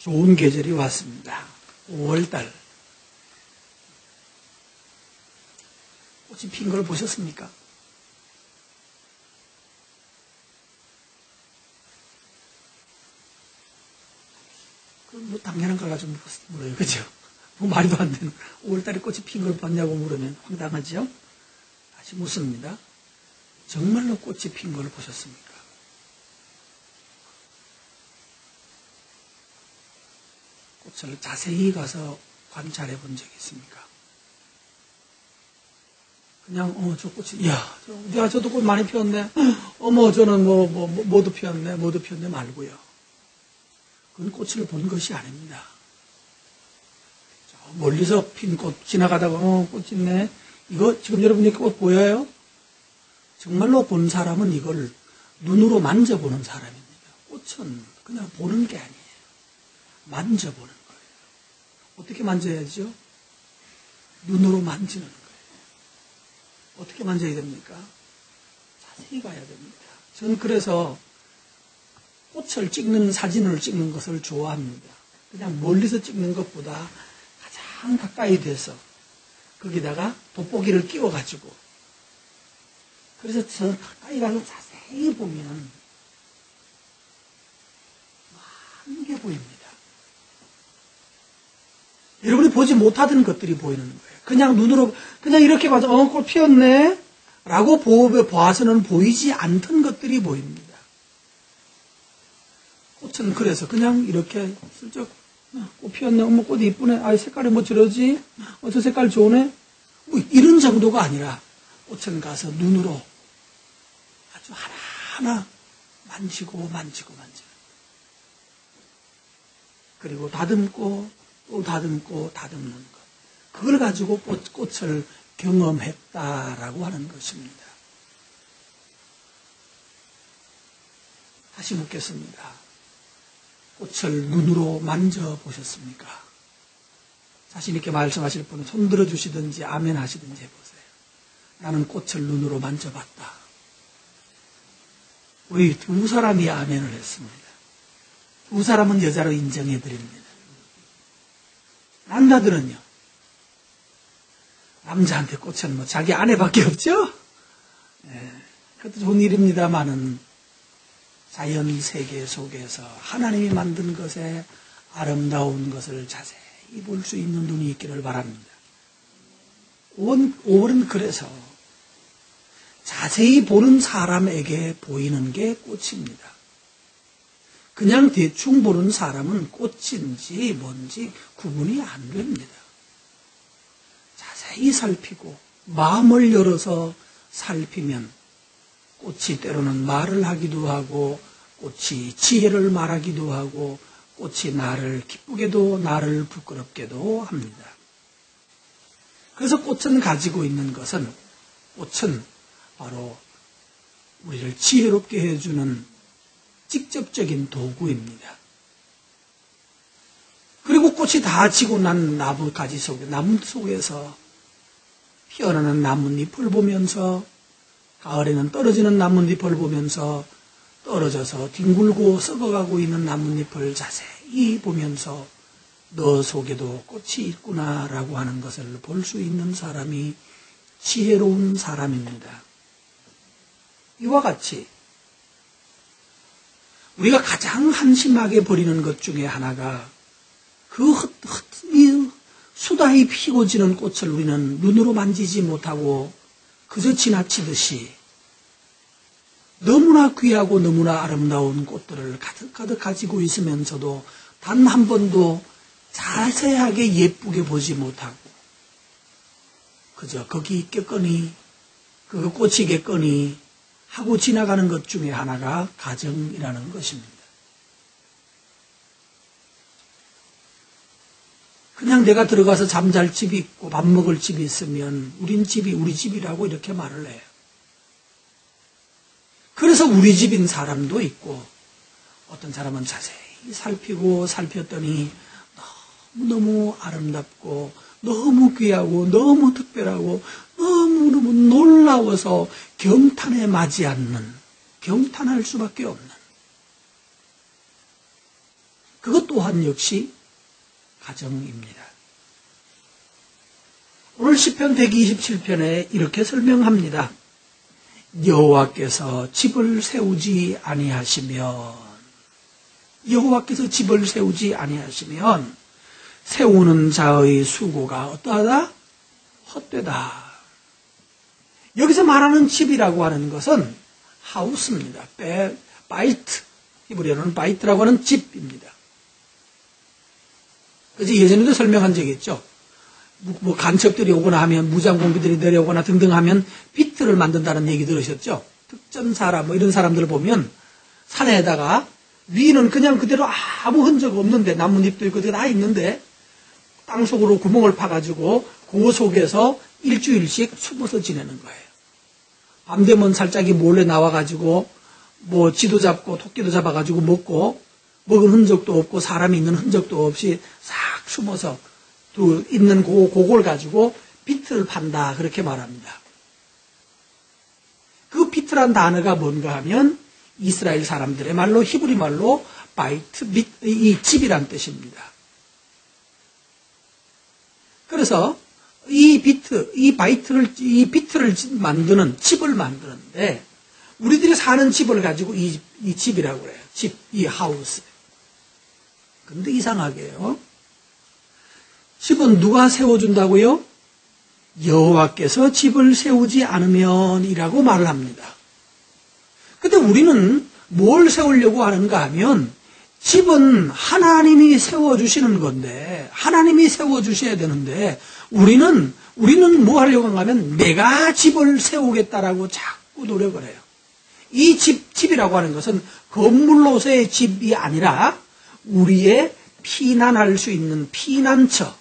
좋은 계절이 왔습니다. 5월달. 꽃이 핀 걸 보셨습니까? 그럼 뭐 당연한 걸 가지고 물어요. 그죠? 뭐 말도 안 되는 5월달에 꽃이 핀 걸 봤냐고 물으면 황당하죠? 다시 묻습니다. 정말로 꽃이 핀 걸 보셨습니까? 꽃을 자세히 가서 관찰해 본 적이 있습니까? 그냥 저 꽃이 야 저도 꽃 많이 피웠네. 어머 저는 모두 피웠네 말고요. 그건 꽃을 본 것이 아닙니다. 저 멀리서 핀 꽃 지나가다가 꽃 있네. 이거 지금 여러분이 꽃 보여요? 정말로 본 사람은 이걸 눈으로 만져보는 사람입니다. 꽃은 그냥 보는 게 아니에요. 만져보는 거예요. 어떻게 만져야죠? 눈으로 만지는 거예요. 어떻게 만져야 됩니까? 자세히 가야 됩니다. 저는 그래서 꽃을 찍는 사진을 찍는 것을 좋아합니다. 그냥 멀리서 찍는 것보다 가장 가까이 돼서 거기다가 돋보기를 끼워가지고 그래서 저 가까이 가서 자세히 보면 많은 게 보입니다. 여러분이 보지 못하던 것들이 보이는 거예요. 그냥 눈으로 그냥 이렇게 봐서 꽃 피었네 라고 보아서는 보이지 않던 것들이 보입니다. 꽃은 그래서 그냥 이렇게 슬쩍 꽃 피었네. 어머 꽃이 이쁘네. 아 색깔이 뭐 저러지? 저 색깔 좋네. 뭐 이런 정도가 아니라 꽃은 가서 눈으로 아주 하나하나 만지고 그리고 다듬고 또 다듬고 다듬는 것. 그걸 가지고 꽃을 경험했다라고 하는 것입니다. 다시 묻겠습니다. 꽃을 눈으로 만져보셨습니까? 자신 있게 말씀하실 분은 손 들어주시든지 아멘 하시든지 해보세요. 나는 꽃을 눈으로 만져봤다. 우리 두 사람이 아멘을 했습니다. 두 사람은 여자로 인정해드립니다. 남자들은요. 남자한테 꽃은 뭐 자기 아내밖에 없죠? 그것도 좋은 일입니다만은 자연 세계 속에서 하나님이 만든 것에 아름다운 것을 자세히 볼 수 있는 눈이 있기를 바랍니다. 5월은 그래서 자세히 보는 사람에게 보이는 게 꽃입니다. 그냥 대충 보는 사람은 꽃인지 뭔지 구분이 안 됩니다. 자세히 살피고 마음을 열어서 살피면 꽃이 때로는 말을 하기도 하고 꽃이 지혜를 말하기도 하고 꽃이 나를 기쁘게도 나를 부끄럽게도 합니다. 그래서 꽃은 가지고 있는 것은 꽃은 바로 우리를 지혜롭게 해주는 직접적인 도구입니다. 그리고 꽃이 다 지고 난 나무가지 속에 나무 속에서 피어나는 나뭇잎을 보면서 가을에는 떨어지는 나뭇잎을 보면서 떨어져서 뒹굴고 썩어가고 있는 나뭇잎을 자세히 보면서 너 속에도 꽃이 있구나라고 하는 것을 볼 수 있는 사람이 지혜로운 사람입니다. 이와 같이 우리가 가장 한심하게 버리는 것 중에 하나가 그 수다히 피고 지는 꽃을 우리는 눈으로 만지지 못하고 그저 지나치듯이 너무나 귀하고 너무나 아름다운 꽃들을 가득가득 가지고 있으면서도 단 한 번도 자세하게 예쁘게 보지 못하고 그저 거기 있겠거니 그 꽃이 있겠거니 하고 지나가는 것 중에 하나가 가정이라는 것입니다. 그냥 내가 들어가서 잠잘 집이 있고 밥 먹을 집이 있으면 우린 집이 우리 집이라고 이렇게 말을 해요. 그래서 우리 집인 사람도 있고 어떤 사람은 자세히 살피고 살폈더니 너무너무 아름답고 너무 귀하고 너무 특별하고 너무너무 놀라워서 경탄에 맞지 않는 경탄할 수밖에 없는 그것 또한 역시 가정입니다. 오늘 시편 127편에 이렇게 설명합니다. 여호와께서 집을 세우지 아니하시면, 여호와께서 집을 세우지 아니하시면 세우는 자의 수고가 어떠하다? 헛되다. 여기서 말하는 집이라고 하는 것은 하우스입니다. 바이트, 히브리어로는 바이트라고 하는 집입니다. 그래서 예전에도 설명한 적이 있죠. 뭐 간첩들이 오거나 하면, 무장공비들이 내려오거나 등등 하면 비트를 만든다는 얘기 들으셨죠? 특전사라 뭐 이런 사람들을 보면 산에다가 위는 그냥 그대로 아무 흔적 없는데, 나뭇잎도 있고 다 있는데 땅속으로 구멍을 파가지고 그 속에서 일주일씩 숨어서 지내는 거예요. 밤 되면 살짝이 몰래 나와가지고 뭐 쥐도 잡고 토끼도 잡아가지고 먹고, 먹은 흔적도 없고 사람이 있는 흔적도 없이 싹 숨어서 또 있는 그걸 가지고 비트를 판다, 그렇게 말합니다. 그 비트란 단어가 뭔가 하면 이스라엘 사람들의 말로, 히브리 말로 바이트, 이 집이란 뜻입니다. 그래서 이 비트를 만드는, 집을 만드는데, 우리들이 사는 집을 가지고 이 집이라고 그래요. 집, 이 하우스. 근데 이상하게요, 집은 누가 세워준다고요? 여호와께서 집을 세우지 않으면이라고 말을 합니다. 근데 우리는 뭘 세우려고 하는가 하면, 집은 하나님이 세워주시는 건데, 하나님이 세워주셔야 되는데, 우리는 뭐 하려고 하는가 하면, 내가 집을 세우겠다라고 자꾸 노력을 해요. 이 집이라고 하는 것은 건물로서의 집이 아니라 우리의 피난할 수 있는 피난처,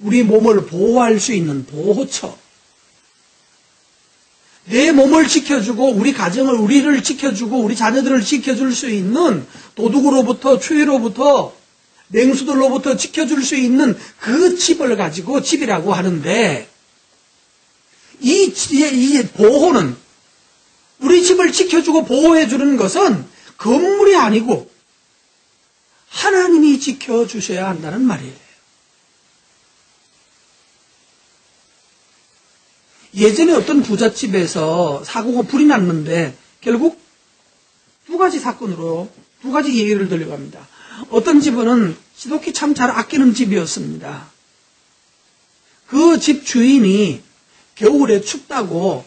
우리 몸을 보호할 수 있는 보호처, 내 몸을 지켜주고 우리 가정을, 우리를 지켜주고 우리 자녀들을 지켜줄 수 있는, 도둑으로부터, 추위로부터, 냉수들로부터 지켜줄 수 있는 그 집을 가지고 집이라고 하는데, 이 보호는, 우리 집을 지켜주고 보호해주는 것은 건물이 아니고 하나님이 지켜주셔야 한다는 말이에요. 예전에 어떤 부잣집에서 사고가 불이 났는데 결국 두 가지 사건으로 두 가지 얘기를 들려갑니다. 어떤 집은 지독히 참 잘 아끼는 집이었습니다. 그 집 주인이 겨울에 춥다고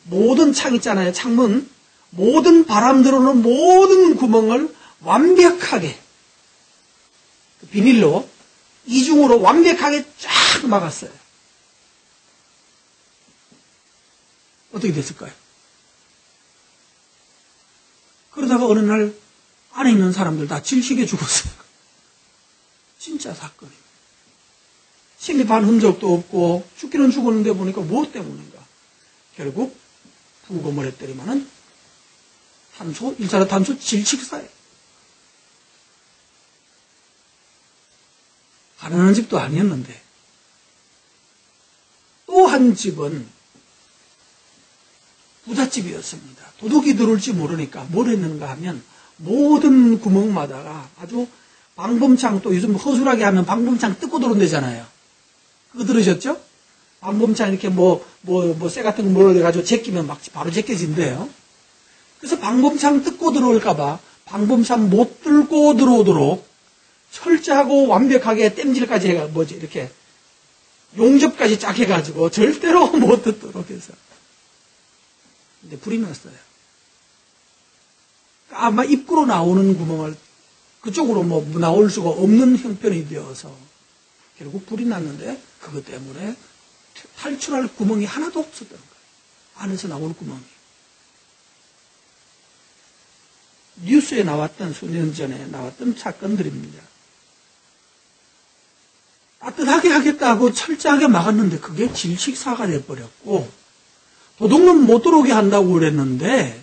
모든 창 있잖아요, 창문, 모든 바람 들어오는 모든 구멍을 완벽하게 비닐로 이중으로 완벽하게 쫙 막았어요. 어떻게 됐을까요? 그러다가 어느 날 안에 있는 사람들 다 질식해 죽었어요. 진짜 사건이에요. 침입한 흔적도 없고 죽기는 죽었는데 보니까 무엇 때문인가? 결국 부검을 했더니만은 탄소, 일산화탄소 질식사예요. 가난한 집도 아니었는데. 또 한 집은 부잣집이었습니다. 도둑이 들어올지 모르니까 뭘 했는가 하면 모든 구멍마다가 아주 방범창, 또 요즘 허술하게 하면 방범창 뜯고 들어온대잖아요. 그거 들으셨죠? 방범창 이렇게 쇠 같은 거 몰아가지고 제끼면 막 바로 제껴진대요. 그래서 방범창 뜯고 들어올까봐 방범창 못 뚫고 들어오도록 철저하고 완벽하게 땜질까지 해가, 이렇게 용접까지 쫙 해가지고 절대로 못 뜯도록 해서. 근데 불이 났어요. 아마 입구로 나오는 구멍을 그쪽으로 나올 수가 없는 형편이 되어서 결국 불이 났는데 그것 때문에 탈출할 구멍이 하나도 없었던 거예요. 안에서 나올 구멍이. 뉴스에 나왔던, 수년 전에 나왔던 사건들입니다. 따뜻하게 하겠다고 철저하게 막았는데 그게 질식사가 돼버렸고, 도둑놈 못 들어오게 한다고 그랬는데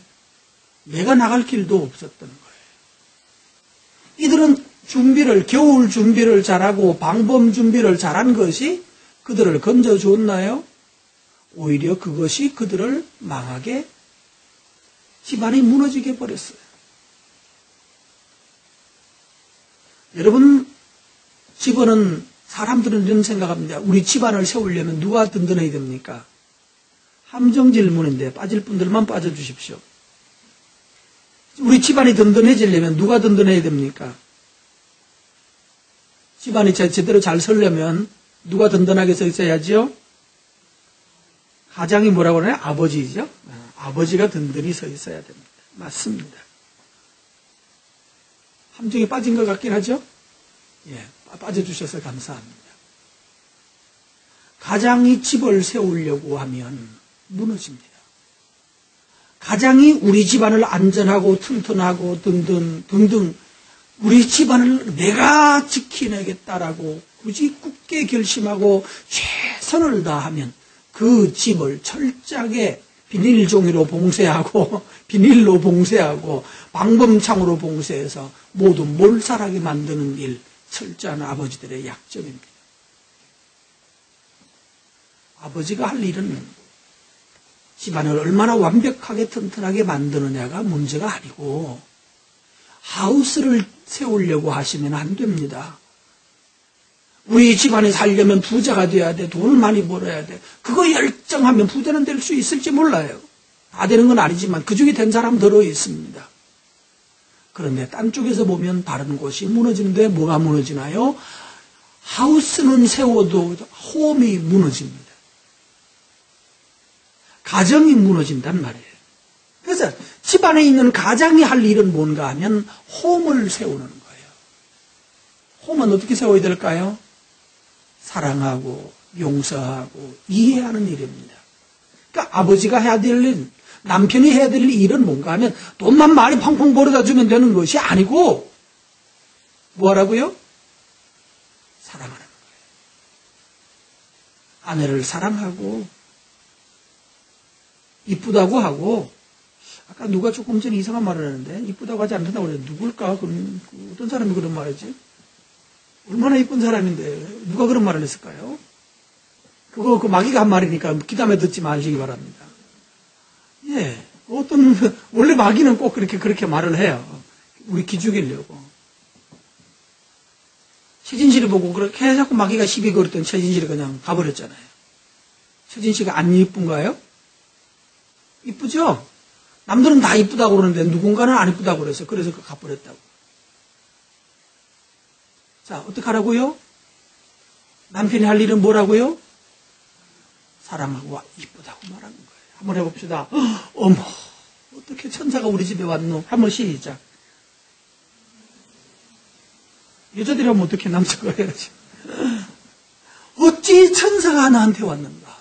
내가 나갈 길도 없었던 거예요. 이들은 겨울 준비를 잘하고 방범 준비를 잘한 것이 그들을 건져주었나요? 오히려 그것이 그들을 망하게, 집안이 무너지게 버렸어요. 여러분 집안은 사람들은 이런 생각합니다. 우리 집안을 세우려면 누가 든든해야 됩니까? 함정 질문인데 빠질 분들만 빠져주십시오. 우리 집안이 든든해지려면 누가 든든해야 됩니까? 집안이 제대로 잘 서려면 누가 든든하게 서 있어야죠? 가장이 뭐라고 그러나요? 아버지죠? 아버지가 든든히 서 있어야 됩니다. 맞습니다. 함정에 빠진 것 같긴 하죠? 예, 빠져주셔서 감사합니다. 가장이 집을 세우려고 하면 무너집니다. 가장이 우리 집안을 안전하고 튼튼하고 등등 우리 집안을 내가 지켜내겠다라고 굳이 굳게 결심하고 최선을 다하면 그 집을 철저하게 비닐종이로 봉쇄하고 비닐로 봉쇄하고 방범창으로 봉쇄해서 모두 몰살하게 만드는 일, 철저한 아버지들의 약점입니다. 아버지가 할 일은 집안을 얼마나 완벽하게 튼튼하게 만드느냐가 문제가 아니고 하우스를 세우려고 하시면 안 됩니다. 우리 집안에 살려면 부자가 돼야 돼. 돈을 많이 벌어야 돼. 그거 열정하면 부자는 될 수 있을지 몰라요. 다 되는 건 아니지만 그중에 된 사람 들어 있습니다. 그런데 딴 쪽에서 보면 다른 곳이 무너지는데 뭐가 무너지나요? 하우스는 세워도 홈이 무너집니다. 가정이 무너진단 말이에요. 그래서 집안에 있는 가장이 할 일은 뭔가 하면 홈을 세우는 거예요. 홈은 어떻게 세워야 될까요? 사랑하고 용서하고 이해하는 일입니다. 그러니까 아버지가 해야 될 일, 남편이 해야 될 일은 뭔가 하면 돈만 많이 펑펑 벌어다 주면 되는 것이 아니고 뭐 하라고요? 사랑하는 거예요. 아내를 사랑하고 이쁘다고 하고 아까 누가 조금 전에 이상한 말을 하는데 이쁘다고 하지 않는다고 그래요. 누굴까? 그럼 어떤 사람이 그런 말이지? 얼마나 이쁜 사람인데 누가 그런 말을 했을까요? 그거 그 마귀가 한 말이니까 귀담아 듣지 마시기 바랍니다. 예, 원래 마귀는 꼭 그렇게 말을 해요. 우리 기죽이려고. 최진실이 보고 그렇게 자꾸 마귀가 시비 걸었더니 최진실이 그냥 가버렸잖아요. 최진실이 안 이쁜가요? 이쁘죠? 남들은 다 이쁘다고 그러는데 누군가는 안 이쁘다고 그래서 가버렸다고. 자, 어떡하라고요? 남편이 할 일은 뭐라고요? 사랑하고 이쁘다고 말하는 거예요. 한번 해봅시다. 어머, 어떻게 천사가 우리 집에 왔노? 한번 시작. 여자들이 하면 어떻게 남자가 해야지. 어찌 천사가 나한테 왔는가?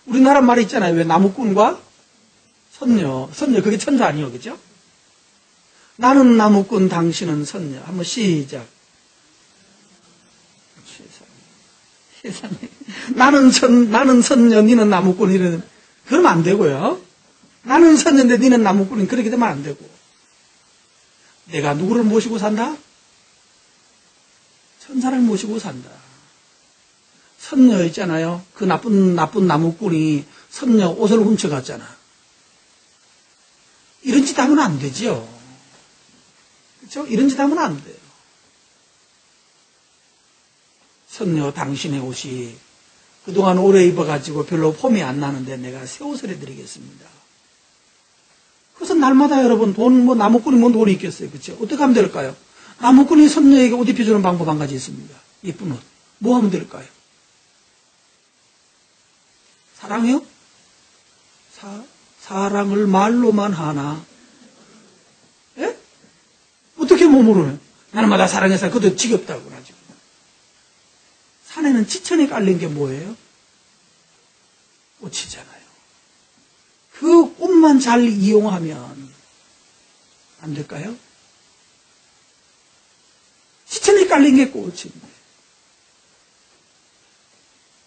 우리나라 말이 있잖아요. 왜 나무꾼과 선녀 그게 천사 아니요, 그죠? 나는 나무꾼, 당신은 선녀. 한번 시작. 세상에. 나는 선녀, 니는 나무꾼, 이러는. 그러면 안 되고요. 나는 선녀인데 니는 나무꾼인 그렇게 되면 안 되고. 내가 누구를 모시고 산다? 천사를 모시고 산다. 선녀 있잖아요. 그 나쁜 나무꾼이 선녀 옷을 훔쳐갔잖아. 이런 짓 하면 안 되죠. 그렇죠? 이런 짓 하면 안 돼요. 선녀, 당신의 옷이 그동안 오래 입어가지고 별로 폼이 안 나는데 내가 새 옷을 해드리겠습니다. 그래서 날마다 여러분 나무꾼이 뭔 돈이 있겠어요. 그렇죠? 어떻게 하면 될까요? 나무꾼이 선녀에게 옷 입혀주는 방법 한 가지 있습니다. 예쁜 옷. 뭐 하면 될까요? 사랑해요? 사랑을 말로만 하나? 예? 어떻게 몸으로 해? 날마다 사랑해서 그것도 지겹다고 하죠. 산에는 지천에 깔린 게 뭐예요? 꽃이잖아요. 그 꽃만 잘 이용하면 안 될까요? 지천에 깔린 게 꽃인데.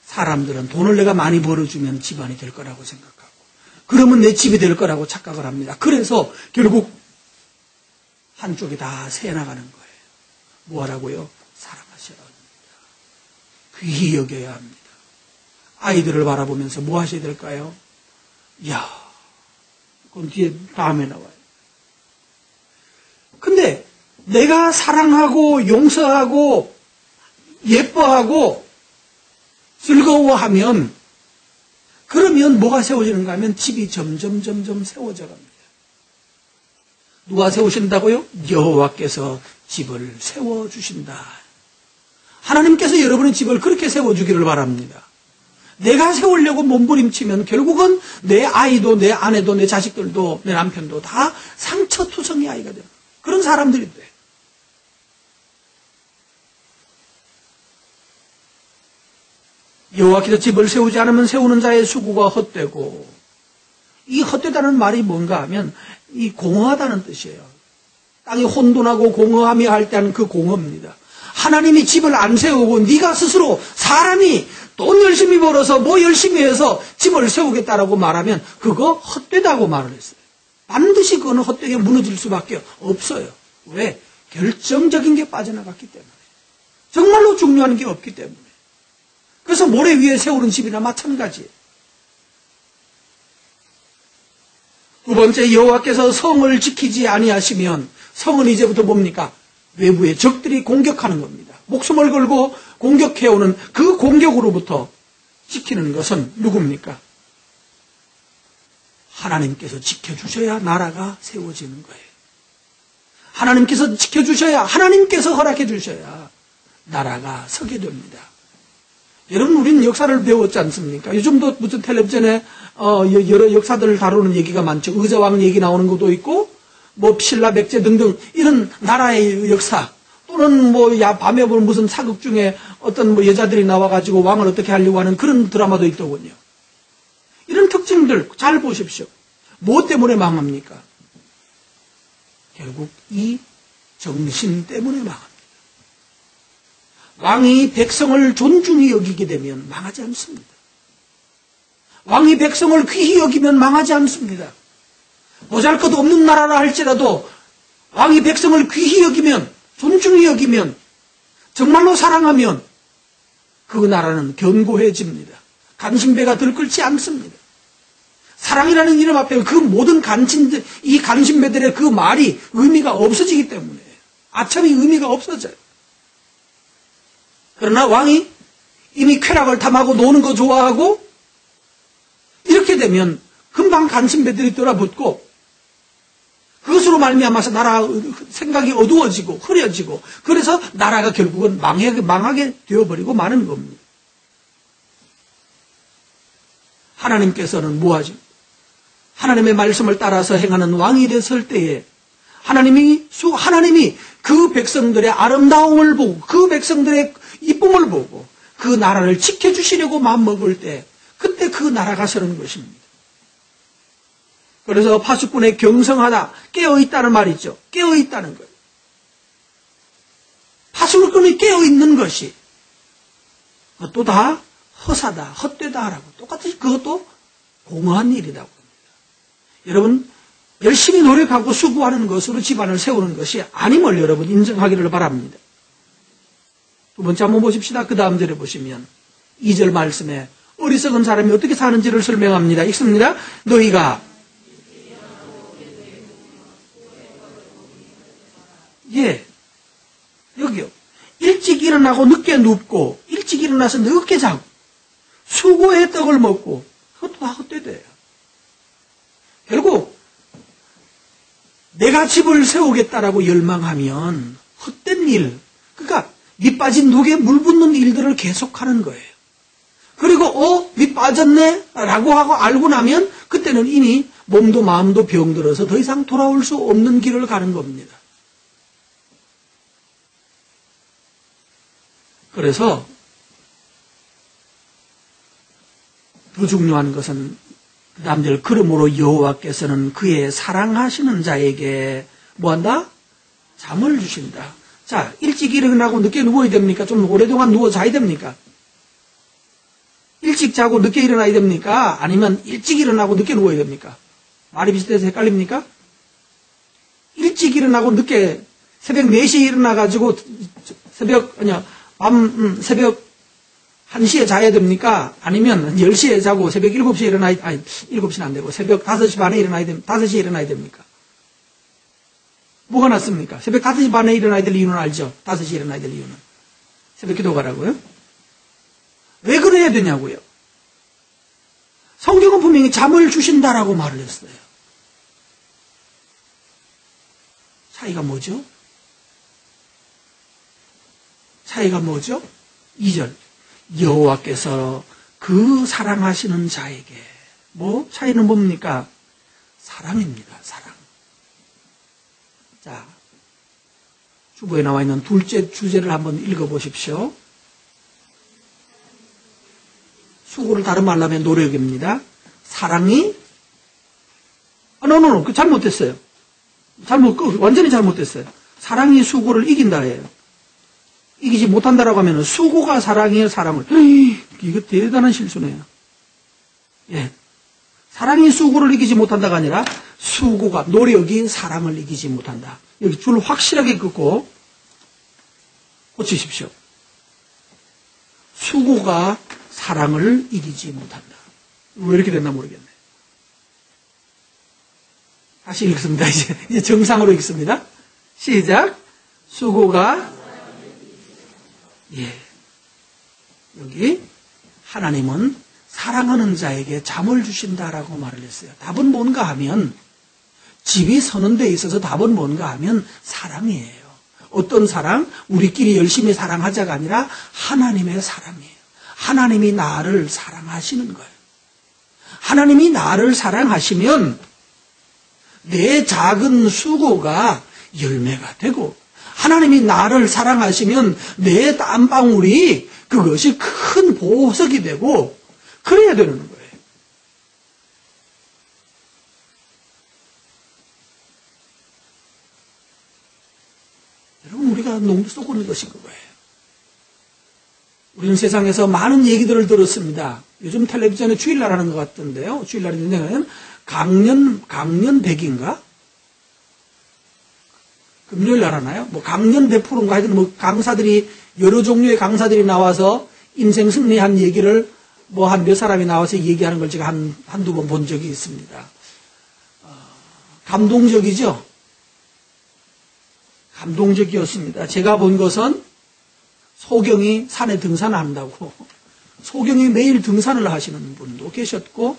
사람들은 돈을 내가 많이 벌어주면 집안이 될 거라고 생각하고 그러면 내 집이 될 거라고 착각을 합니다. 그래서 결국 한쪽이 다 새나가는 거예요. 뭐 하라고요? 사랑하셔야 합니다. 귀히 여겨야 합니다. 아이들을 바라보면서 뭐 하셔야 될까요? 이야, 그건 뒤에 다음에 나와요. 근데 내가 사랑하고 용서하고 예뻐하고 즐거워하면 그러면 뭐가 세워지는가 하면 집이 점점 세워져 갑니다. 누가 세우신다고요? 여호와께서 집을 세워주신다. 하나님께서 여러분의 집을 그렇게 세워주기를 바랍니다. 내가 세우려고 몸부림치면 결국은 내 아이도 내 아내도 내 자식들도 내 남편도 다 상처투성이 아이가 돼요. 그런 사람들이 돼. 여호와께서 집을 세우지 않으면 세우는 자의 수고가 헛되고, 이 헛되다는 말이 뭔가 하면 이 공허하다는 뜻이에요. 땅이 혼돈하고 공허하며 할 때는 그 공허입니다. 하나님이 집을 안 세우고 네가 스스로 사람이 돈 열심히 벌어서 뭐 열심히 해서 집을 세우겠다라고 말하면 그거 헛되다고 말을 했어요. 반드시 그거는 헛되게 무너질 수밖에 없어요. 왜? 결정적인 게 빠져나갔기 때문에. 정말로 중요한 게 없기 때문에. 그래서 모래 위에 세우는 집이나 마찬가지예요. 두 번째, 여호와께서 성을 지키지 아니하시면, 성은 이제부터 뭡니까? 외부의 적들이 공격하는 겁니다. 목숨을 걸고 공격해오는 그 공격으로부터 지키는 것은 누굽니까? 하나님께서 지켜주셔야 나라가 세워지는 거예요. 하나님께서 지켜주셔야, 하나님께서 허락해 주셔야 나라가 서게 됩니다. 여러분, 우리는 역사를 배웠지 않습니까? 요즘도 무슨 텔레비전에 여러 역사들을 다루는 얘기가 많죠. 의자왕 얘기 나오는 것도 있고, 뭐 신라 백제 등등 이런 나라의 역사, 또는 뭐 밤에 보는 무슨 사극 중에 어떤 뭐 여자들이 나와가지고 왕을 어떻게 하려고 하는 그런 드라마도 있더군요. 이런 특징들 잘 보십시오. 무엇 때문에 망합니까? 결국 이 정신 때문에 망합니다. 왕이 백성을 존중히 여기게 되면 망하지 않습니다. 왕이 백성을 귀히 여기면 망하지 않습니다. 보잘것없는 나라라 할지라도 왕이 백성을 귀히 여기면, 존중히 여기면, 정말로 사랑하면 그 나라는 견고해집니다. 간신배가 들끓지 않습니다. 사랑이라는 이름 앞에 그 모든 이 간신배들의 그 말이 의미가 없어지기 때문에, 아첨이 의미가 없어져요. 그러나 왕이 이미 쾌락을 탐하고 노는 거 좋아하고 이렇게 되면 금방 간신배들이 돌아붙고, 그것으로 말미암아서 나라 생각이 어두워지고 흐려지고, 그래서 나라가 결국은 망하게 되어버리고 마는 겁니다. 하나님께서는 뭐하죠? 하나님의 말씀을 따라서 행하는 왕이 됐을 때에 하나님이 그 백성들의 아름다움을 보고, 그 백성들의 이쁨을 보고 그 나라를 지켜주시려고 마음먹을 때, 그때 그 나라가 서는 것입니다. 그래서 파수꾼의 경성하다, 깨어있다는 말이 있죠. 깨어있다는 거예요. 파수꾼이 깨어있는 것이 그것도 다 허사다, 헛되다라고, 똑같이 그것도 공허한 일이라고 합니다. 여러분, 열심히 노력하고 수고하는 것으로 집안을 세우는 것이 아님을 여러분 인정하기를 바랍니다. 두 번째 한번 보십시다. 그 다음 절에 보시면 2절 말씀에 어리석은 사람이 어떻게 사는지를 설명합니다. 읽습니다. 너희가 여기요. 일찍 일어나고 늦게 눕고, 일찍 일어나서 늦게 자고, 수고의 떡을 먹고, 그것도 다 헛되대요. 결국 내가 집을 세우겠다라고 열망하면 헛된 일, 그러니까 밑 빠진 독에 물 붓는 일들을 계속하는 거예요. 그리고 밑 빠졌네 라고 하고 알고 나면 그때는 이미 몸도 마음도 병들어서 더 이상 돌아올 수 없는 길을 가는 겁니다. 그래서 더 중요한 것은 그 다음 절, 그러므로 여호와께서는 그의 사랑하시는 자에게 뭐한다? 잠을 주신다. 자, 일찍 일어나고 늦게 누워야 됩니까? 좀 오랫동안 누워 자야 됩니까? 일찍 자고 늦게 일어나야 됩니까? 아니면 일찍 일어나고 늦게 누워야 됩니까? 말이 비슷해서 헷갈립니까? 일찍 일어나고 늦게 새벽 4시에 일어나가지고 새벽 1시에 자야 됩니까? 아니면 10시에 자고 새벽 7시에 7시는 안 되고 새벽 5시 반에 5시에 일어나야 됩니까? 뭐가 낫습니까? 새벽 5시 반에 일어나야 될 이유는 알죠? 5시에 일어나야 될 이유는. 새벽 기도 가라고요? 왜 그래야 되냐고요? 성경은 분명히 잠을 주신다라고 말을 했어요. 차이가 뭐죠? 차이가 뭐죠? 2절. 여호와께서 그 사랑하시는 자에게 뭐 차이는 뭡니까? 사랑입니다. 사랑. 자, 주보에 나와 있는 둘째 주제를 한번 읽어보십시오. 수고를 다른 말로 하면 노력입니다. 사랑이 그 잘못됐어요. 완전히 잘못됐어요. 사랑이 수고를 이긴다예요. 이기지 못한다라고 하면 수고가 사랑이에요, 사랑을. 이거 대단한 실수네요. 예. 사랑이 수고를 이기지 못한다가 아니라 수고가, 노력이 사랑을 이기지 못한다. 여기 줄 확실하게 긋고 고치십시오. 수고가 사랑을 이기지 못한다. 왜 이렇게 됐나 모르겠네. 다시 읽습니다. 이제 정상으로 읽습니다. 시작. 수고가 여기 하나님은 사랑하는 자에게 잠을 주신다라고 말을 했어요. 답은 뭔가 하면 집이 서는 데 있어서 답은 뭔가 하면 사랑이에요. 어떤 사랑? 우리끼리 열심히 사랑하자가 아니라 하나님의 사랑이에요. 하나님이 나를 사랑하시는 거예요. 하나님이 나를 사랑하시면 내 작은 수고가 열매가 되고 하나님이 나를 사랑하시면 내 땀방울이 그것이 큰 보석이 되고 그래야 되는 거예요. 여러분 우리가 너무 쏘고 있는 것이 그거예요. 우리는 세상에서 많은 얘기들을 들었습니다. 요즘 텔레비전에 주일날 하는 것 같던데요. 주일날 있는 강연 100인가? 금요일날 하나요? 뭐 강연 100%인가 하여튼 뭐 강사들이 여러 종류의 강사들이 나와서 인생 승리한 얘기를 뭐 한 몇 사람이 나와서 얘기하는 걸 제가 한두 번 본 적이 있습니다. 감동적이죠? 감동적이었습니다. 제가 본 것은 소경이 산에 등산한다고 소경이 매일 등산을 하시는 분도 계셨고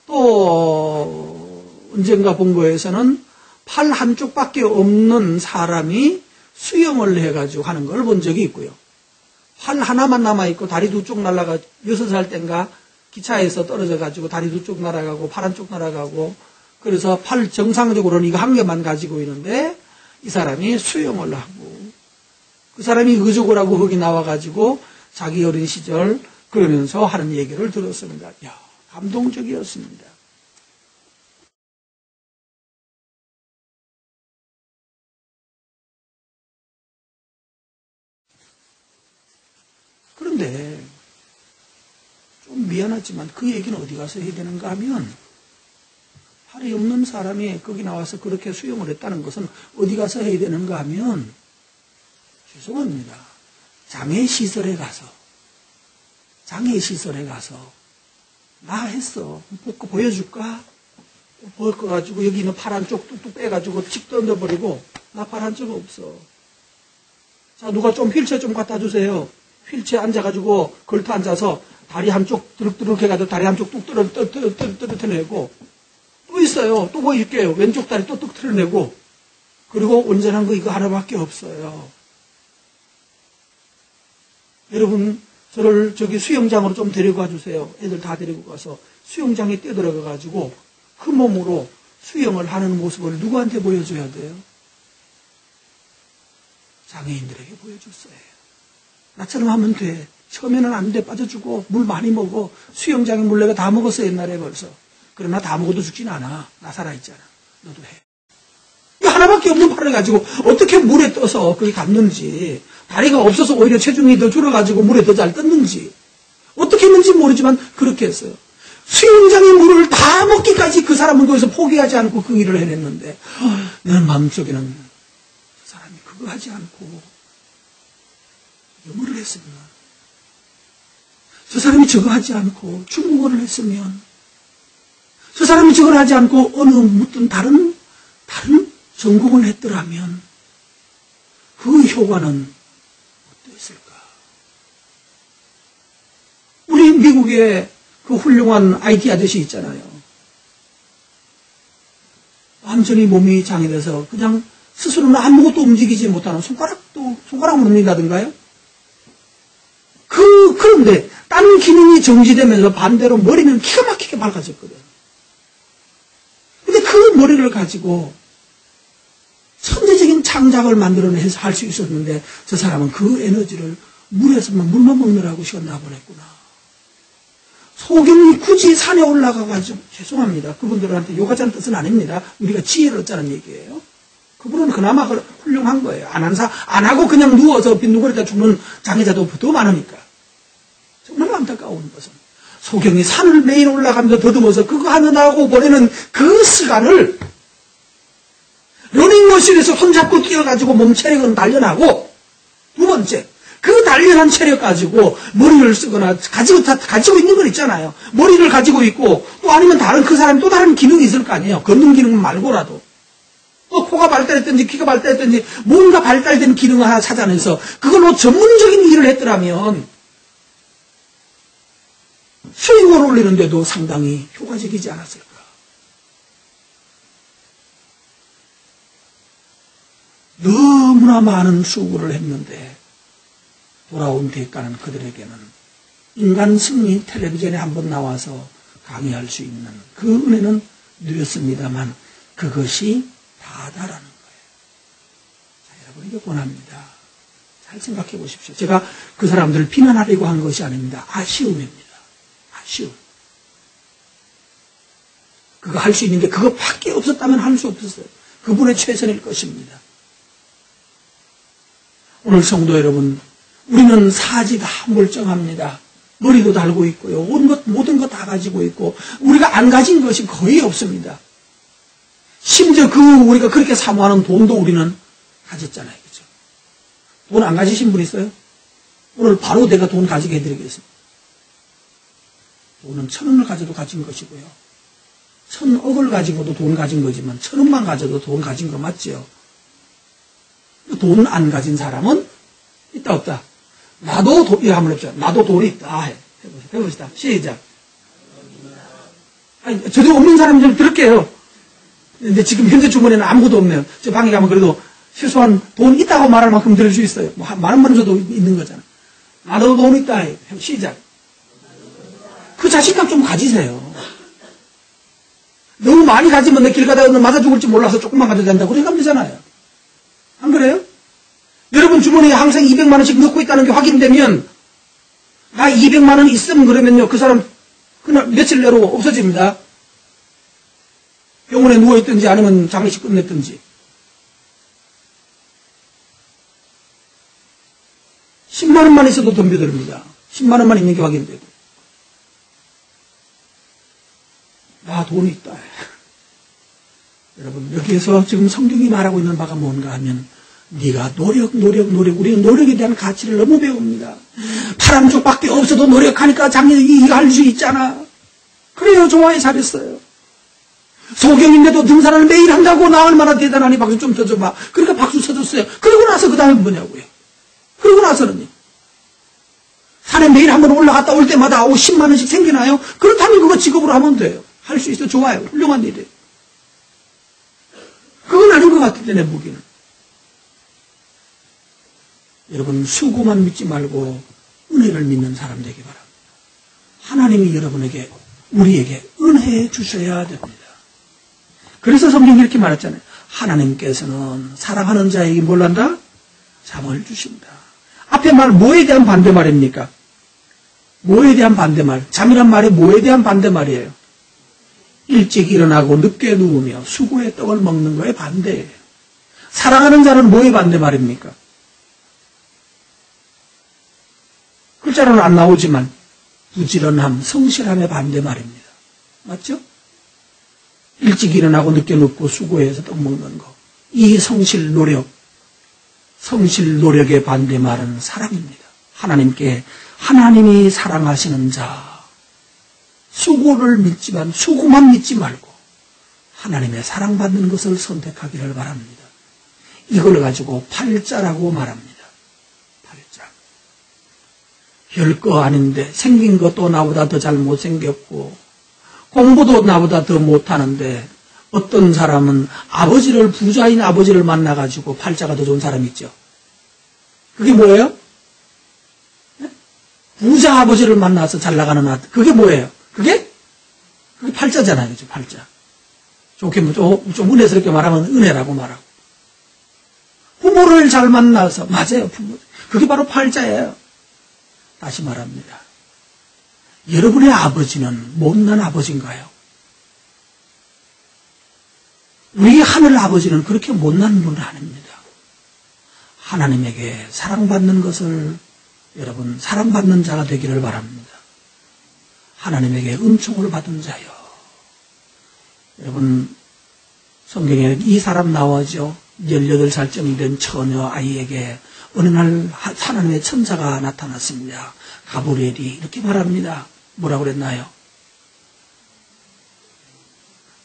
또 언젠가 본 거에서는 팔 한쪽밖에 없는 사람이 수영을 해가지고 하는 걸 본 적이 있고요. 팔 하나만 남아있고 다리 두 쪽 날아가 6살 땐가 기차에서 떨어져가지고 다리 두 쪽 날아가고 팔 한쪽 날아가고 그래서 팔 정상적으로는 이거 한 개만 가지고 있는데 이 사람이 수영을 하고 그 사람이 의족을 거기 나와가지고 자기 어린 시절 그러면서 하는 얘기를 들었습니다. 이야, 감동적이었습니다. 그런데 좀 미안하지만 그 얘기는 어디 가서 해야 되는가 하면 팔이 없는 사람이 거기 나와서 그렇게 수영을 했다는 것은 어디 가서 해야 되는가 하면 죄송합니다. 장애시설에 가서 나 했어. 보여줄까? 보여가지고 여기 있는 팔 한쪽 뚝뚝 빼가지고 칙 던져버리고 나 팔 한쪽 없어. 자 누가 좀 휠체어 좀 갖다 주세요. 휠체어 앉아가지고 걸터 앉아서 다리 한쪽 드륵드륵 해가지고 다리 한쪽 뚝 떨어뜨려내고 또 있어요. 또 보여줄게요. 왼쪽 다리 또 뚝 틀어내고 그리고 온전한 거 이거 하나밖에 없어요. 여러분 저를 저기 수영장으로 좀 데려가 주세요. 애들 다 데리고 가서 수영장에 뛰어들어가가지고 그 몸으로 수영을 하는 모습을 누구한테 보여줘야 돼요? 장애인들에게 보여줬어요. 나처럼 하면 돼. 처음에는 안 돼. 빠져주고 물 많이 먹어. 수영장에 물 내가 다 먹었어 옛날에 벌써. 그러나 다 먹어도 죽진 않아. 나 살아있잖아. 너도 해. 이 하나밖에 없는 팔을 가지고 어떻게 물에 떠서 거기 갔는지 다리가 없어서 오히려 체중이 더 줄어가지고 물에 더 잘 떴는지 어떻게 했는지 모르지만 그렇게 했어요. 수영장의 물을 다 먹기까지 그 사람은 거기서 포기하지 않고 그 일을 해냈는데 내 마음속에는 그 사람이 그거 하지 않고 영어를 했으면 저 사람이 저거 하지 않고 중국어를 했으면 저 사람이 저걸 하지 않고 어느 무슨 다른 성공을 했더라면 그 효과는 어땠을까? 우리 미국의 그 훌륭한 IT 아저씨 있잖아요. 완전히 몸이 장애돼서 그냥 스스로는 아무것도 움직이지 못하는 손가락만 움직인다든가요? 그런데 다른 기능이 정지되면서 반대로 머리는 기가 막히게 밝아졌거든. 근데 그 머리를 가지고 천재적인 창작을 만들어내서 할 수 있었는데 저 사람은 그 에너지를 물만 먹느라고 시간 다 보냈구나. 소경이 굳이 산에 올라가가지고, 죄송합니다. 그분들한테 욕하자는 뜻은 아닙니다. 우리가 지혜를 얻자는 얘기예요. 그분은 그나마 훌륭한 거예요. 안 하고 그냥 누워서 빈둥거리다 죽는 장애자도 더 많으니까. 정말 안타까운 것은 소경이 산을 매일 올라가면서 더듬어서 그거 하느라고 보내는 그 시간을 러닝머신에서 손잡고 뛰어가지고 몸 체력은 단련하고, 두 번째, 그 단련한 체력 가지고 머리를 쓰거나 가지고 있는 건 있잖아요. 머리를 가지고 있고, 또 아니면 그 사람이 또 다른 기능이 있을 거 아니에요. 걷는 기능 말고라도. 또 코가 발달했든지 귀가 발달했든지 뭔가 발달된 기능을 하나 찾아내서 그걸로 전문적인 일을 했더라면 수익을 올리는데도 상당히 효과적이지 않았을까. 너무나 많은 수고를 했는데 돌아온 대가는 그들에게는 인간 승리 텔레비전에 한번 나와서 강의할 수 있는 그 은혜는 누렸습니다만 그것이 다다라는 거예요. 자, 여러분에게 권합니다. 잘 생각해 보십시오. 제가 그 사람들을 비난하려고 한 것이 아닙니다. 아쉬움입니다. 아쉬움. 그거 할 수 있는 게 그것밖에 없었다면 할 수 없었어요. 그분의 최선일 것입니다. 오늘 성도 여러분, 우리는 사지가 멀쩡합니다. 머리도 달고 있고요. 모든 것 다 가지고 있고, 우리가 안 가진 것이 거의 없습니다. 심지어 우리가 그렇게 사모하는 돈도 우리는 가졌잖아요. 그죠? 돈 안 가지신 분 있어요? 오늘 바로 내가 돈 가지게 해드리겠습니다. 돈은 1,000원을 가져도 가진 것이고요. 1,000억을 가지고도 돈 가진 거지만 1,000원만 가져도 돈 가진 거 맞죠? 돈 안 가진 사람은 있다 없다. 나도 돈, 이거 한번 해보자. 나도 돈이 있다. 해봅시다. 시작. 아니, 저도 없는 사람 좀 들을게요. 근데 지금 현재 주머니에는 아무것도 없네요. 저 방에 가면 그래도 최소한 돈 있다고 말할 만큼 들을 수 있어요. 뭐, 많은 줘도 있는 거잖아. 나도 돈 있다. 시작. 그 자신감 좀 가지세요. 너무 많이 가지면 내 길 가다가 맞아 죽을지 몰라서 조금만 가져야 된다고 그렇게 하면 되잖아요. 안 그래요? 여러분 주머니에 항상 200만 원씩 넣고 있다는 게 확인되면 나 200만 원 있으면 그러면요. 그 사람 그날 며칠 내로 없어집니다. 병원에 누워있든지 아니면 장례식 끝냈든지. 10만 원만 있어도 덤벼듭니다. 10만 원만 있는 게 확인되고. 나 돈이 있다. 여러분 여기에서 지금 성경이 말하고 있는 바가 뭔가 하면 네가 노력. 우리는 노력에 대한 가치를 너무 배웁니다. 파랑족밖에 없어도 노력하니까 장례식 이거 할 수 있잖아. 그래요. 좋아요. 잘했어요. 소경인데도 등산을 매일 한다고 나 얼마나 대단하니 박수 좀 쳐줘봐. 그러니까 박수 쳐줬어요. 그러고 나서 그 다음에 뭐냐고요. 그러고 나서는요. 산에 매일 한번 올라갔다 올 때마다 10만 원씩 생기나요? 그렇다면 그거 직업으로 하면 돼요. 할 수 있어. 좋아요. 훌륭한 일이에요. 그건 아닌 것 같은데 내 보기에는. 여러분 수고만 믿지 말고 은혜를 믿는 사람 되기 바랍니다. 하나님이 여러분에게 우리에게 은혜해 주셔야 됩니다. 그래서 성경이 이렇게 말했잖아요. 하나님께서는 사랑하는 자에게 뭘 한다? 잠을 주신다. 앞에 말 뭐에 대한 반대말입니까? 뭐에 대한 반대말? 잠이란 말이 뭐에 대한 반대말이에요? 일찍 일어나고 늦게 누우며 수고의 떡을 먹는 거에 반대예요. 사랑하는 자는 뭐에 반대말입니까? 글자로는 안 나오지만 부지런함, 성실함의 반대말입니다. 맞죠? 일찍 일어나고 늦게 눕고 수고해서 떡 먹는 거. 이 성실 노력의 반대말은 사랑입니다. 하나님이 사랑하시는 자, 수고만 믿지 말고 하나님의 사랑받는 것을 선택하기를 바랍니다. 이걸 가지고 팔자라고 말합니다. 팔자. 별거 아닌데 생긴 것도 나보다 더 잘 못생겼고 공부도 나보다 더 못하는데 어떤 사람은 부자인 아버지를 만나가지고 팔자가 더 좋은 사람이 있죠. 그게 뭐예요? 부자 아버지를 만나서 잘 나가는 아들. 그게 뭐예요? 그게 팔자잖아요. 그죠? 팔자. 좋게, 좀 은혜스럽게 말하면 은혜라고 말하고. 부모를 잘 만나서, 맞아요. 부모. 그게 바로 팔자예요. 다시 말합니다. 여러분의 아버지는 못난 아버지인가요? 우리 하늘 아버지는 그렇게 못난 분은 아닙니다. 하나님에게 사랑받는 것을 여러분 사랑받는 자가 되기를 바랍니다. 하나님에게 은총을 받은 자요. 여러분 성경에 이 사람 나오죠. 18살쯤 된 처녀 아이에게 어느 날 하나님의 천사가 나타났습니다. 가브리엘이 이렇게 말합니다. 뭐라고 그랬나요?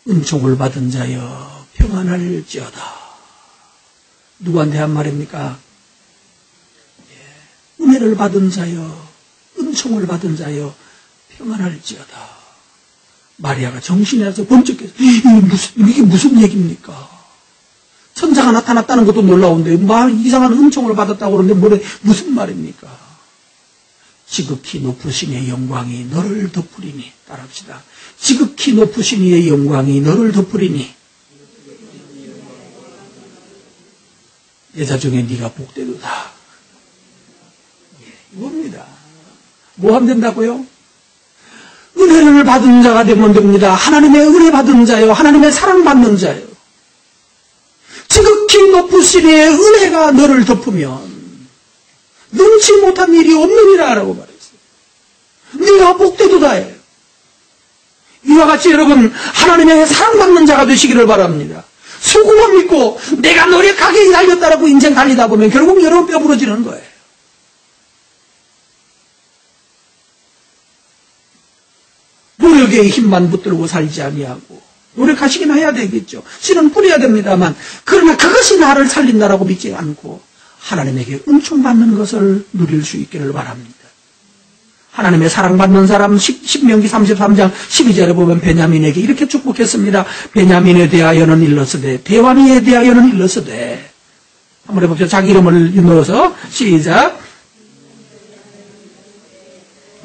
은총을 받은 자여 평안할지어다. 누구한테 한 말입니까? 은혜를 받은 자여, 은총을 받은 자여 평안할지어다. 마리아가 정신이 나서 번쩍해서 이게 무슨 얘기입니까? 천사가 나타났다는 것도 놀라운데 이상한 은총을 받았다고 그러는데 무슨 말입니까? 지극히 높으신 이의 영광이 너를 덮으리니. 따라합시다. 지극히 높으신 이의 영광이 너를 덮으리니. 여자 중에 네가 복되도다. 이겁니다. 뭐 하면 된다고요? 은혜를 받은 자가 되면 됩니다. 하나님의 은혜 받은 자요. 하나님의 사랑받는 자요. 지극히 높으신 이의 은혜가 너를 덮으면 능치 못한 일이 없느니라 라고 말했어요. 네가 복되도다예요. 이와 같이 여러분 하나님의 사랑받는 자가 되시기를 바랍니다. 수고만 믿고 내가 노력하게 살겠다라고 인생 달리다 보면 결국 여러분 뼈 부러지는 거예요. 노력의 힘만 붙들고 살지 아니하고 노력하시긴 해야 되겠죠. 씨는 뿌려야 됩니다만 그러나 그것이 나를 살린다라고 믿지 않고 하나님에게 은총받는 것을 누릴 수 있기를 바랍니다. 하나님의 사랑받는 사람 신명기 33장 12절에 보면 베냐민에게 이렇게 축복했습니다. 베냐민에 대하여는 일러스되 대환이에 대하여는 일러스되 한번 해봅시다. 자기 이름을 넣어서 시작.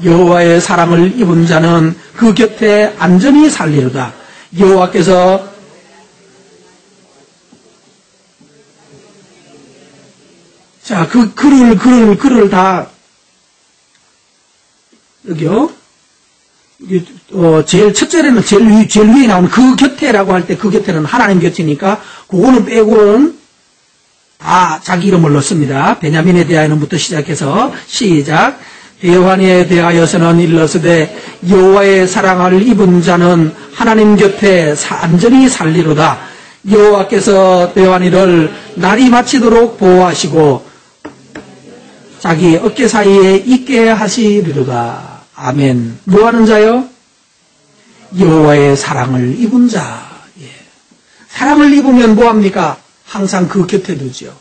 여호와의 사랑을 입은 자는 그 곁에 안전히 살리로다. 여호와께서 자, 그 글을 다 여기요. 제일 첫째는 제일 위에 나오는 그 곁에라고 할 때 그 곁에는 하나님 곁이니까 그거는 빼고는 다 자기 이름을 넣습니다. 베냐민에 대하여는부터 시작해서 시작. 대환에 대하여서는 일러스되 여호와의 사랑을 입은 자는 하나님 곁에 안전히 살리로다. 여호와께서 대환이를 날이 마치도록 보호하시고 자기 어깨 사이에 있게 하시리로다. 아멘. 뭐하는 자요? 여호와의 사랑을 입은 자. 예. 사랑을 입으면 뭐합니까? 항상 그 곁에 두죠.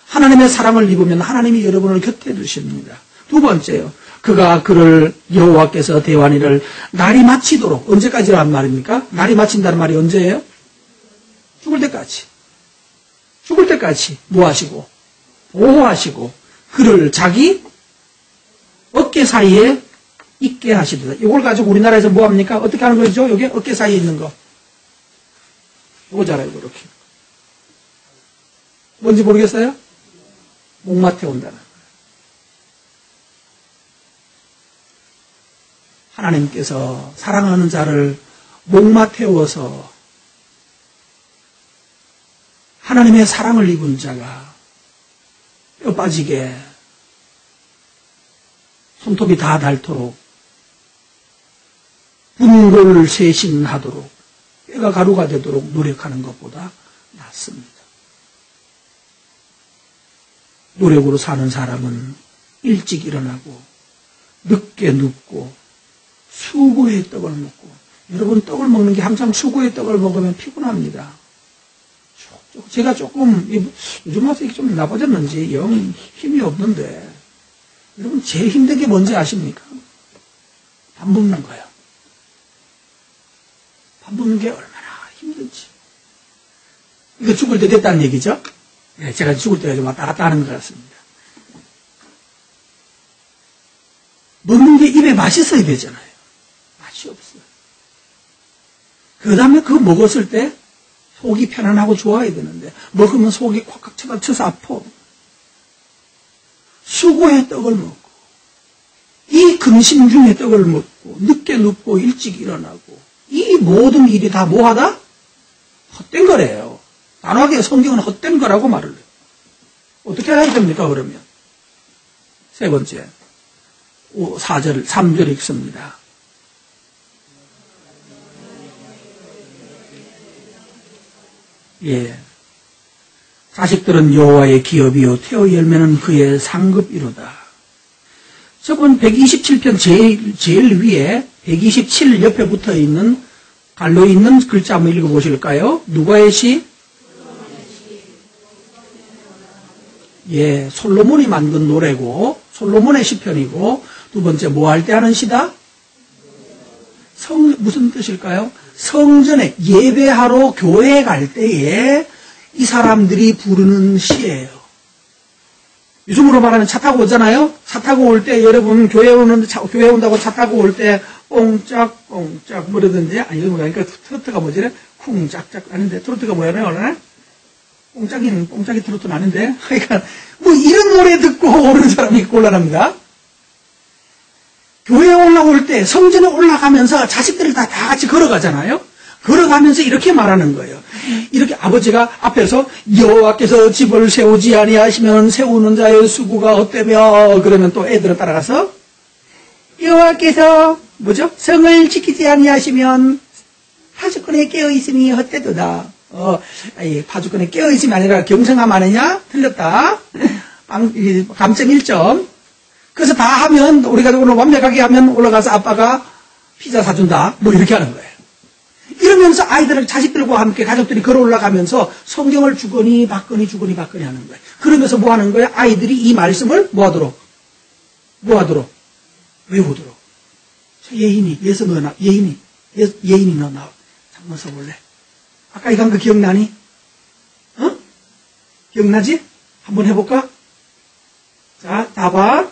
하나님의 사랑을 입으면 하나님이 여러분을 곁에 두십니다. 두 번째요. 그가 그를 여호와께서 대환이를 날이 마치도록 언제까지란 말입니까? 날이 마친다는 말이 언제예요? 죽을 때까지. 죽을 때까지 뭐 하시고? 보호하시고 그를 자기 어깨 사이에 있게 하시리라. 이걸 가지고 우리나라에서 뭐 합니까? 어떻게 하는 거죠? 여기 어깨 사이에 있는 거. 이거잖아요. 이렇게. 뭔지 모르겠어요? 목마 태운다는 거예요. 하나님께서 사랑하는 자를 목마 태워서 하나님의 사랑을 입은 자가 뼈 빠지게 손톱이 다 닳도록 분골 쇄신하도록 뼈가 가루가 되도록 노력하는 것보다 낫습니다. 노력으로 사는 사람은 일찍 일어나고 늦게 눕고 수고의 떡을 먹고 여러분 떡을 먹는 게 항상 수고의 떡을 먹으면 피곤합니다. 제가 조금 요즘 와서 좀 나빠졌는지 영 힘이 없는데 여러분 제일 힘든 게 뭔지 아십니까? 밥 먹는 거예요. 밥 먹는 게 얼마나 힘든지. 이거 죽을 때 됐다는 얘기죠? 네, 제가 죽을 때가 좀 왔다 갔다 하는 것 같습니다. 먹는 게 입에 맛있어야 되잖아요. 맛이 없어요. 그 다음에 그거 먹었을 때 속이 편안하고 좋아야 되는데 먹으면 속이 콱콱 쳐서 아파. 수고의 떡을 먹고 이 근심 중에 떡을 먹고 늦게 눕고 일찍 일어나고 이 모든 일이 다 뭐하다? 헛된 거래요. 단호하게 성경은 헛된 거라고 말을 해요. 어떻게 해야 됩니까 그러면? 세 번째 4절 3절 읽습니다. 예. 자식들은 여호와의 기업이요 태어 열매는 그의 상급이로다. 저번 127편 제일 위에 127 옆에 붙어 있는 갈로 있는 글자 한번 읽어보실까요? 누가의 시? 예, 솔로몬이 만든 노래고 솔로몬의 시편이고 두 번째 뭐 할 때 하는 시다? 무슨 뜻일까요? 성전에 예배하러 교회에 갈 때에 이 사람들이 부르는 시예요. 요즘으로 말하면 차 타고 오잖아요? 차 타고 올 때 여러분 교회 온다고 차 타고 올 때 뽕짝뽕짝 뭐라든지 아니 이거 뭐니까 트로트가 뭐지? 쿵짝짝 아닌데 트로트가 뭐야요? 뽕짝이 트로트는 아닌데 그러니까 뭐 이런 노래 듣고 오는 사람이 곤란합니다. 교회에 올라올 때 성전에 올라가면서 자식들이 다 같이 걸어가잖아요. 걸어가면서 이렇게 말하는 거예요. 이렇게 아버지가 앞에서 여호와께서 집을 세우지 아니하시면 세우는 자의 수고가 헛되며 그러면 또 애들은 따라가서 여호와께서 뭐죠? 성을 지키지 아니하시면 파주꾼에 깨어있음이 헛되도다. 파주꾼에 깨어있음이 아니라 경성함 아니냐? 틀렸다. 감점 1점. 그래서 다 하면 우리가 오늘 완벽하게 하면 올라가서 아빠가 피자 사준다. 뭐 이렇게 하는 거예요. 이러면서 아이들은 자식들과 함께 가족들이 걸어 올라가면서 성경을 주거니 받거니 하는 거예요. 그러면서 뭐 하는 거예요? 아이들이 이 말씀을 뭐 하도록? 외우도록. 예인이 너 나와. 잠깐 써볼래? 아까 이거 한 거 기억나니? 기억나지? 한번 해볼까? 자, 답아.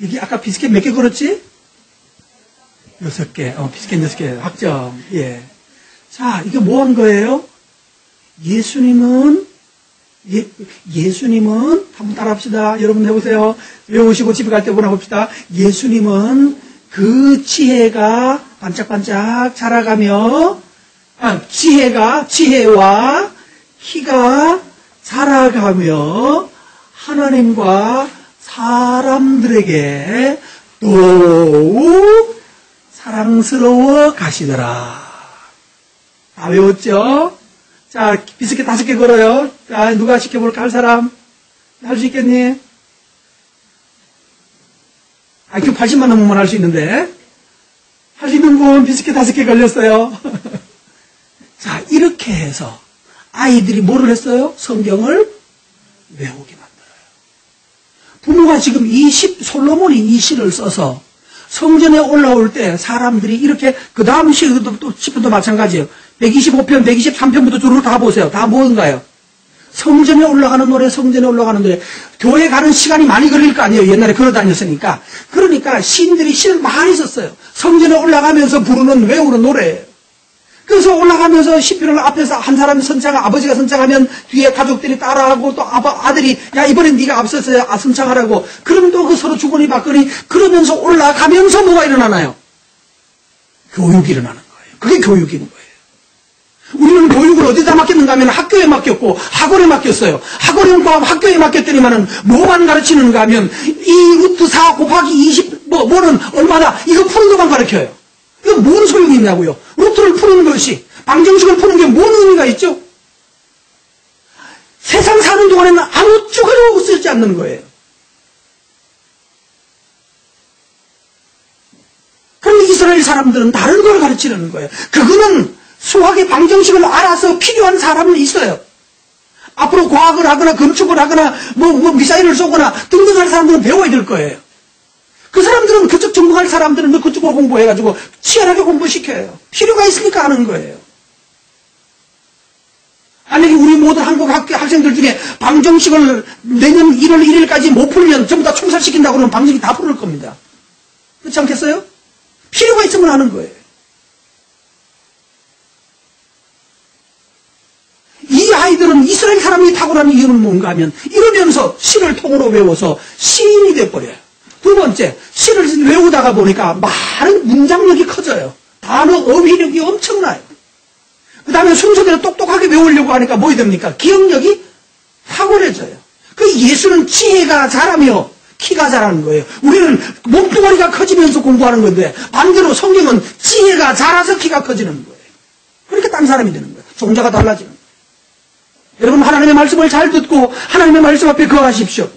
여기 아까 비스켓 몇 개 걸었지? 6개. 비스켓 6개. 확정. 예. 자, 이게 뭐 한 거예요? 예수님은 한번 따라합시다. 여러분 해보세요. 외우시고 집에 갈 때 보나 봅시다. 예수님은 그 지혜가 반짝반짝 자라가며 지혜와 키가 자라가며 하나님과 사람들에게 더욱 사랑스러워 가시더라. 다 외웠죠? 자, 비스켓 5개 걸어요. 자, 누가 시켜볼까? 할 사람? 할 수 있겠니? IQ 80만 넘으면 할 수 있는데. 할 수 있는 분 비스켓 5개 걸렸어요. 자, 이렇게 해서 아이들이 뭐를 했어요? 성경을 외우게 만들어요. 부모가 지금 솔로몬이 이 시를 써서 성전에 올라올 때 사람들이 이렇게 그 다음 시편도 마찬가지예요. 125편, 123편부터 주로 다 보세요. 다 뭔가요? 성전에 올라가는 노래. 교회 가는 시간이 많이 걸릴 거 아니에요. 옛날에 걸어 다녔으니까. 그러니까 시인들이 시를 많이 썼어요. 성전에 올라가면서 외우는 노래예요. 그래서 올라가면서 시편을 앞에서 한 사람이 아버지가 선창하면 뒤에 가족들이 따라하고 또 아들이 야 이번엔 네가 앞서서 선창하라고. 그러면 또 그 서로 주거니 받거니 그러면서 올라가면서 뭐가 일어나나요? 교육이 일어나는 거예요. 그게 교육인 거예요. 우리는 교육을 어디다 맡겼는가 하면 학교에 맡겼고 학원에 맡겼어요. 학교에 맡겼더니만은 뭐만 가르치는가 하면 이 루트 4 곱하기 20 뭐는 얼마다 이거 푸는 것만 가르쳐요. 이건 뭔 소용이 있냐고요. 루트를 푸는 것이, 방정식을 푸는 게 뭔 의미가 있죠? 세상 사는 동안에는 아무 쭈가리도 쓰지 않는 거예요. 그럼 이스라엘 사람들은 다른 걸 가르치는 거예요. 그거는 수학의 방정식을 알아서 필요한 사람은 있어요. 앞으로 과학을 하거나 건축을 하거나 미사일을 쏘거나 등등 할 사람들은 배워야 될 거예요. 그 사람들은 그쪽 전공할 사람들은 그쪽으로 공부해가지고 치열하게 공부시켜요. 필요가 있으니까 하는 거예요. 만약에 우리 모든 한국 학생들 중에 방정식을 내년 1월 1일까지 못 풀면 전부 다 총살시킨다고 그러면 방정식 다 풀을 겁니다. 그렇지 않겠어요? 필요가 있으면 하는 거예요. 이 아이들은 이스라엘 사람이 탁월한 이유는 뭔가 하면 이러면서 시를 통으로 외워서 시인이 돼버려요. 두 번째, 시를 외우다가 보니까 많은 문장력이 커져요. 단어 어휘력이 엄청나요. 그 다음에 순서대로 똑똑하게 외우려고 하니까 뭐 됩니까? 기억력이 탁월해져요. 그 예수는 지혜가 자라며 키가 자라는 거예요. 우리는 몸뚱아리가 커지면서 공부하는 건데 반대로 성경은 지혜가 자라서 키가 커지는 거예요. 그러니까 딴 사람이 되는 거예요. 종자가 달라지는 거예요. 여러분, 하나님의 말씀을 잘 듣고 하나님의 말씀 앞에 거하십시오.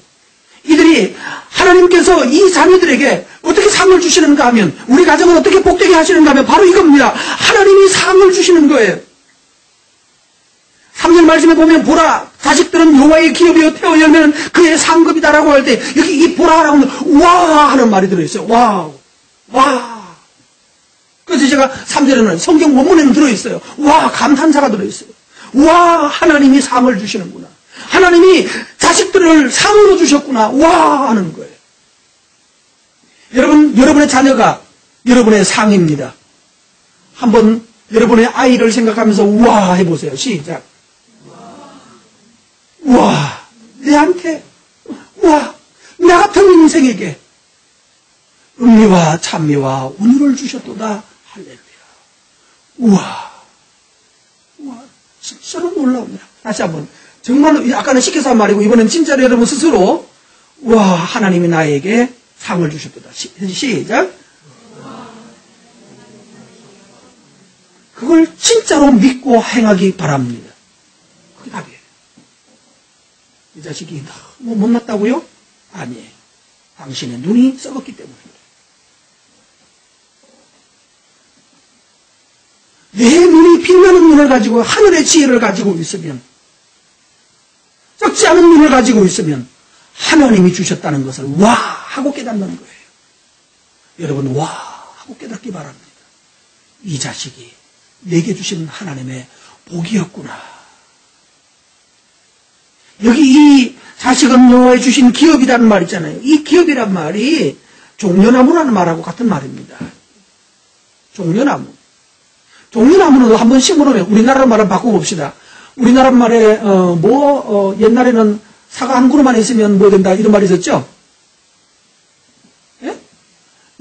이들이 하나님께서 이 자녀들에게 어떻게 상을 주시는가 하면, 우리 가정을 어떻게 복되게 하시는가 하면 바로 이겁니다. 하나님이 상을 주시는 거예요. 3절 말씀에 보면 보라, 자식들은 여호와의 기업이요 태어 열매는 그의 상급이다라고 할 때 여기 이 보라라고 하면 와 하는 말이 들어있어요. 와우, 와. 그래서 제가 3절에는 성경 원문에는 들어있어요. 와, 감탄사가 들어있어요. 와, 하나님이 상을 주시는구나. 하나님이 자식들을 상으로 주셨구나. 와 하는 거예요. 여러분, 여러분의 자녀가 여러분의 상입니다. 한번 여러분의 아이를 생각하면서 와 해보세요. 시작. 와, 내한테, 와, 나 같은 인생에게 은미와 찬미와 운율을 주셨도다. 할렐루야. 우와, 우와, 진짜로 놀라웁니다. 다시 한번. 정말로, 아까는 시켜서 한 말이고, 이번엔 진짜로 여러분 스스로, 와, 하나님이 나에게 상을 주셨도다. 시작. 그걸 진짜로 믿고 행하기 바랍니다. 그게 답이에요. 이 자식이 너무 못났다고요? 아니에요. 당신의 눈이 썩었기 때문입니다. 내 눈이 빛나는 눈을 가지고 하늘의 지혜를 가지고 있으면, 썩지 않은 눈을 가지고 있으면 하나님이 주셨다는 것을 와 하고 깨닫는 거예요. 여러분, 와 하고 깨닫기 바랍니다. 이 자식이 내게 주신 하나님의 복이었구나. 여기 이 자식은 여호와의 주신 기업이라는 말 있잖아요. 이 기업이란 말이 종려나무라는 말하고 같은 말입니다. 종려나무. 종려나무는 한번 심어놓으면, 우리나라 말을 바꿔봅시다. 우리나라 말에 옛날에는 사과 한 그루만 있으면 뭐 된다 이런 말이 있었죠? 예?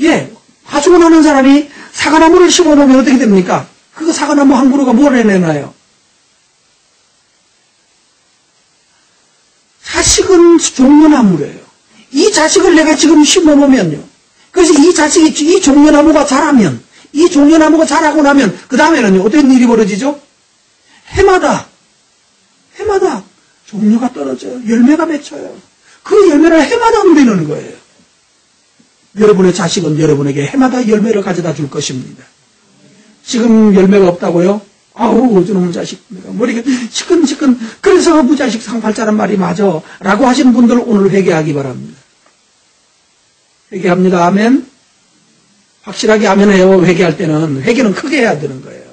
예. 하수원하는 사람이 사과나무를 심어놓으면 어떻게 됩니까? 그 사과나무 한 그루가 뭘 해내나요? 자식은 종려나무래요. 이 자식을 내가 지금 심어놓으면요. 그래서 이 자식이, 이 종려나무가 자라면, 이 종려나무가 자라고 나면, 그 다음에는요, 어떤 일이 벌어지죠? 해마다 종려가 떨어져요. 열매가 맺혀요. 그 열매를 해마다 누리는 거예요. 여러분의 자식은 여러분에게 해마다 열매를 가져다 줄 것입니다. 지금 열매가 없다고요? 아우, 저놈의 자식, 머리가 시끈시끈, 그래서 무자식 상팔자란 말이 맞아. 라고 하시는 분들 오늘 회개하기 바랍니다. 회개합니다. 아멘. 확실하게 아멘 해요. 회개할 때는. 회개는 크게 해야 되는 거예요.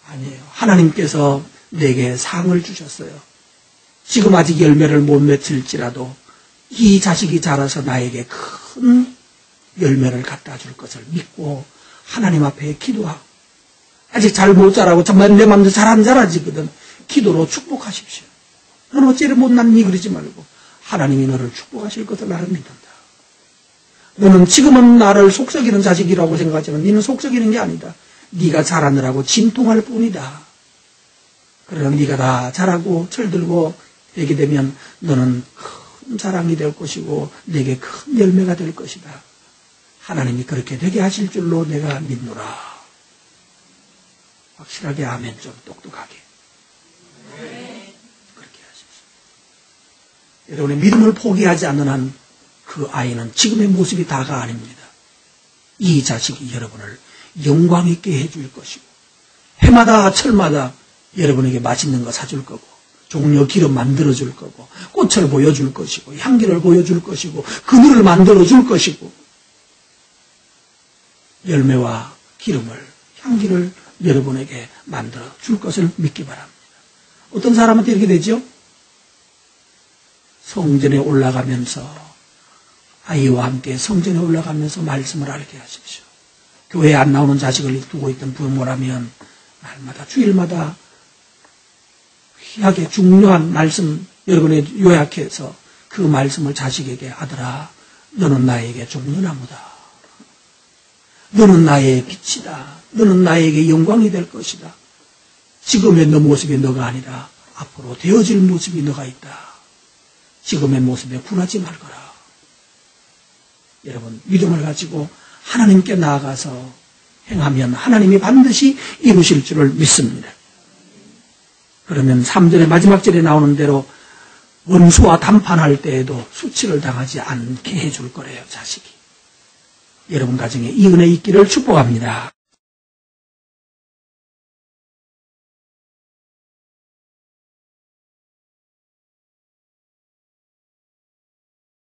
아니에요. 하나님께서 내게 상을 주셨어요. 지금 아직 열매를 못 맺힐지라도 이 자식이 자라서 나에게 큰 열매를 갖다 줄 것을 믿고 하나님 앞에 기도하고, 아직 잘 못 자라고 정말 내 마음대로 잘 안 자라지거든. 기도로 축복하십시오. 너는 어찌 이렇게 못났니 그러지 말고 하나님이 너를 축복하실 것을 나를 믿는다. 너는 지금은 나를 속썩이는 자식이라고 생각하지만 너는 속썩이는 게 아니다. 네가 자라느라고 진통할 뿐이다. 그러나 네가 다 자라고 철들고 되게 되면 너는 큰 자랑이 될 것이고 내게 큰 열매가 될 것이다. 하나님이 그렇게 되게 하실 줄로 내가 믿노라. 확실하게 아멘 좀 똑똑하게. 그렇게 하십시오. 여러분의 믿음을 포기하지 않는 한 그 아이는 지금의 모습이 다가 아닙니다. 이 자식이 여러분을 영광 있게 해줄 것이고 해마다 철마다 여러분에게 맛있는 거 사줄 거고 종려 기름 만들어줄 거고 꽃을 보여줄 것이고 향기를 보여줄 것이고 그늘을 만들어줄 것이고 열매와 기름을 향기를 여러분에게 만들어줄 것을 믿기 바랍니다. 어떤 사람한테 이렇게 되죠? 성전에 올라가면서 아이와 함께 성전에 올라가면서 말씀을 알게 하십시오. 교회에 안 나오는 자식을 두고 있던 부모라면 날마다 주일마다 귀하게 중요한 말씀 여러분의 요약해서 그 말씀을 자식에게 아들아 너는 나에게 종려나무다. 너는 나의 빛이다. 너는 나에게 영광이 될 것이다. 지금의 너 모습이 너가 아니라 앞으로 되어질 모습이 너가 있다. 지금의 모습에 굴하지 말거라. 여러분 믿음을 가지고 하나님께 나아가서 행하면 하나님이 반드시 이루실 줄을 믿습니다. 그러면 3절의 마지막 절에 나오는 대로 원수와 담판할 때에도 수치를 당하지 않게 해줄 거래요. 자식이. 여러분 가정에 이 은혜 있기를 축복합니다.